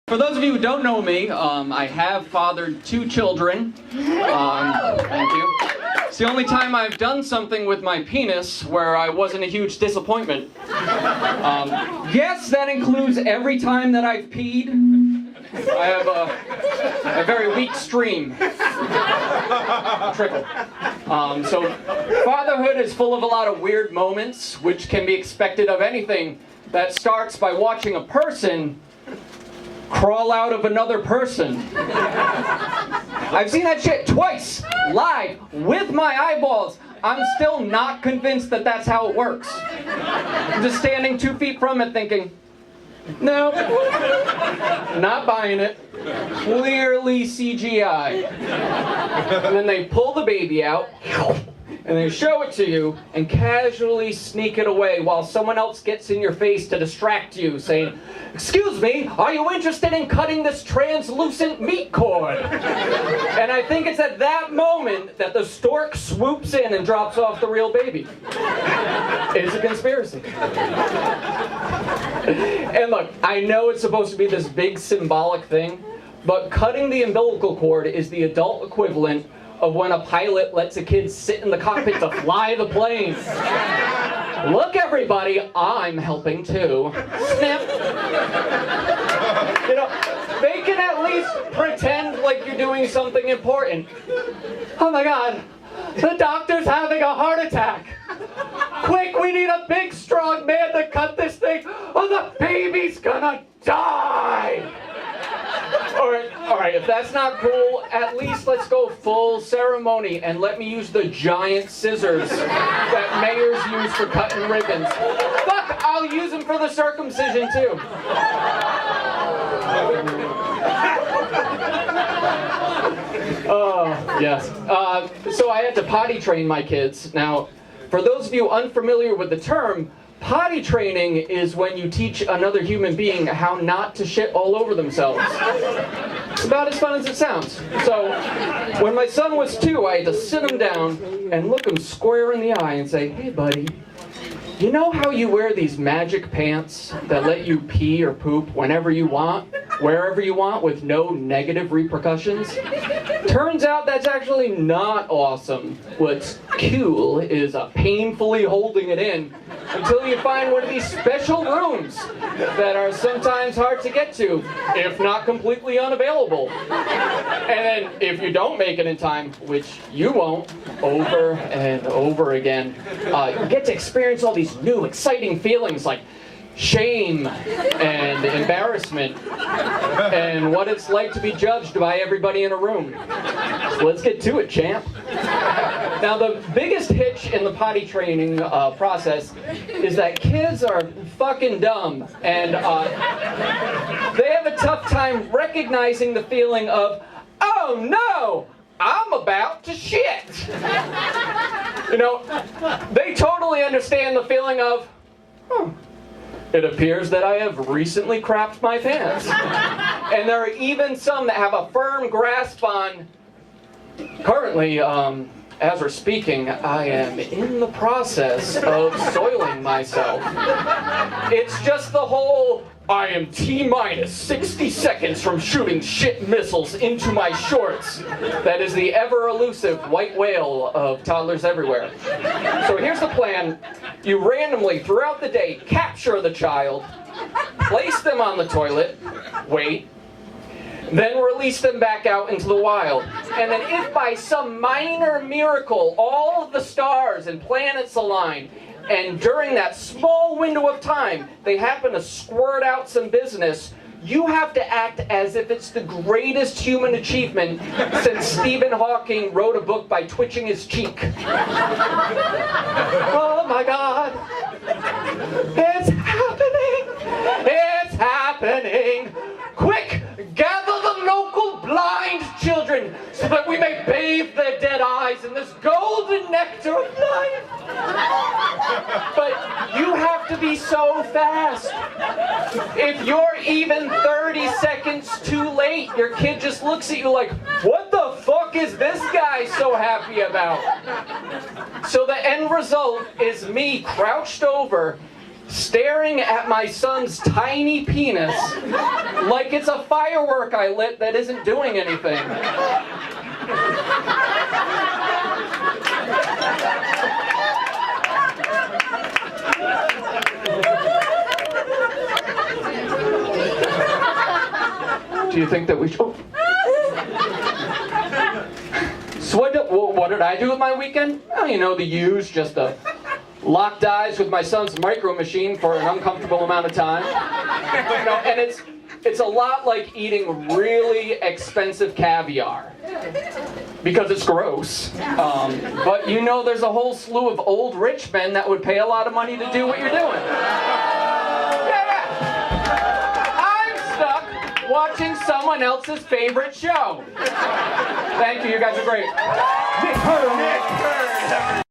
For those of you who don't know me, I have fathered 2 children. Thank you. It's the only time I've done something with my penis where I wasn't a huge disappointment. Yes, that includes every time that I've peed. I have a very weak stream. Trickle. So fatherhood is full of a lot of weird moments, which can be expected of anything that starts by watching a person crawl out of another person. I've seen that shit twice, live, with my eyeballs. I'm still not convinced that that's how it works. I'm just standing 2 feet from it thinking, no, not buying it. Clearly CGI. And then they pull the baby out, and they show it to you, and casually sneak it away while someone else gets in your face to distract you, saying, "Excuse me, are you interested in cutting this translucent meat cord?" And I think it's at that moment that the stork swoops in and drops off the real baby. It's a conspiracy. And look, I know it's supposed to be this big symbolic thing, but cutting the umbilical cord is the adult equivalent of when a pilot lets a kid sit in the cockpit to fly the plane. Look, everybody, I'm helping too. Snap. You know, they can at least pretend like you're doing something important. Oh my God, the doctor's having a heart attack. Quick, we need a big, strong man to cut this thing, or the baby's gonna die. All right, if that's not cool, at least let's go full ceremony and let me use the giant scissors that mayors use for cutting ribbons. Fuck, I'll use them for the circumcision too. Oh, yes. So I had to potty train my kids. Now, for those of you unfamiliar with the term, potty training is when you teach another human being how not to shit all over themselves. It's about as fun as it sounds. So, when my son was 2, I had to sit him down and look him square in the eye and say, "Hey buddy, you know how you wear these magic pants that let you pee or poop whenever you want, wherever you want, with no negative repercussions? Turns out that's actually not awesome. What's cool is painfully holding it in until you find one of these special rooms that are sometimes hard to get to, if not completely unavailable. And then if you don't make it in time, which you won't, over and over again, you get to experience all these new exciting feelings like shame and embarrassment and what it's like to be judged by everybody in a room. So let's get to it, champ." Now, the biggest hitch in the potty training process is that kids are fucking dumb, and they have a tough time recognizing the feeling of, "Oh no, I'm about to shit." You know, they totally understand the feeling of, "It appears that I have recently crapped my pants." And there are even some that have a firm grasp on, currently, as we're speaking, I am in the process of soiling myself. It's just the whole, I am T-minus 60 seconds from shooting shit missiles into my shorts. That is the ever-elusive white whale of toddlers everywhere. So here's the plan. You randomly, throughout the day, capture the child, place them on the toilet, wait, then release them back out into the wild. And then if by some minor miracle all of the stars and planets align, and during that small window of time they happen to squirt out some business, you have to act as if it's the greatest human achievement since Stephen Hawking wrote a book by twitching his cheek. Oh my God. It's happening! It's happening! Quick! Gather the local blind children so that we may bathe their dead eyes in this golden nectar of life. But you have to be so fast. If you're even 30 seconds too late, your kid just looks at you like, "What the fuck is this guy so happy about?" So the end result is me crouched over staring at my son's tiny penis like it's a firework I lit that isn't doing anything. Do you think that we should... Oh. So what did I do with my weekend? Well, you know, the Llvs, just locked eyes with my son's micro machine for an uncomfortable amount of time. You know, and it's a lot like eating really expensive caviar. Because it's gross. But you know there's a whole slew of old rich men that would pay a lot of money to do what you're doing. Watching someone else's favorite show. Thank you guys are great. Nick Hurd.